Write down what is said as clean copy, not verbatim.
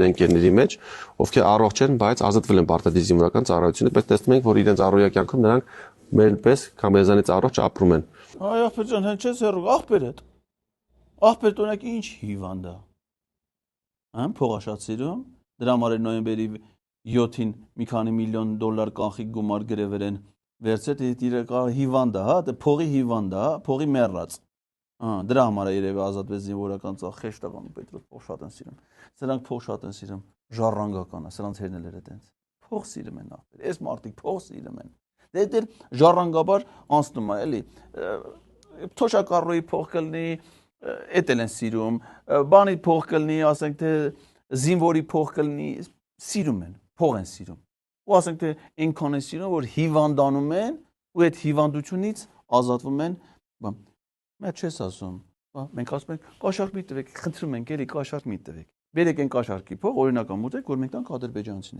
ընկերների մեջ, ովքեր առողջ են, բայց ազատվել են պարտադիր զինվորական ծառայությունից, բայց տեսնում ենք, որ իրենց առօրյա կյանքում նրանք մերպես կամ մեզանից առողջ ապրում են։ Այ ախպեր ջան, հենց չես հեռու, ախպերդ։ Ախպեր տոնակ ինչ հիվանդ է։ Համ փողաշատ սիրում, դրա համար է նոյեմբերի 7-ին մի քանի միլիոն դոլար կանխիկ գումար գրեվել են վերցրել, իրակա հիվանդ է, հա, դա փողի հիվանդ է, հա, փողի մեռած։ Դրա համար է երևի ազատվեց զինվորական ծախ խեշ տղան պետրոս փող շատ են սիրում։ Սրանք փող շատ են սիրում, ժառանգական է, սրանց հերնել էր այդպես։ Փող սիրում են ախպեր, այս մարդիկ փող սիրում են։ Դե ժառանգաբար անցնում է, էլի։ Թոշակառուի փող կլինի, էդ էլ են սիրում, բանի փող կլինի, ասենք թե զինվորի փող կլինի, սիրում են, փող են սիրում։ Ու ասենք թե այնքան են սիրում, որ հիվանդանում են ու այդ հիվանդությունից ազատվում են, բան։ Մենք չես ասում, մենք ասում ենք կաշառք մի տվեք, խնդրում ենք, էլի կաշառք մի տվեք։ Բերեք այն կաշառքի փող, օրինակ ամուծեք, որ մենք տանք ադրբեջանցիներին։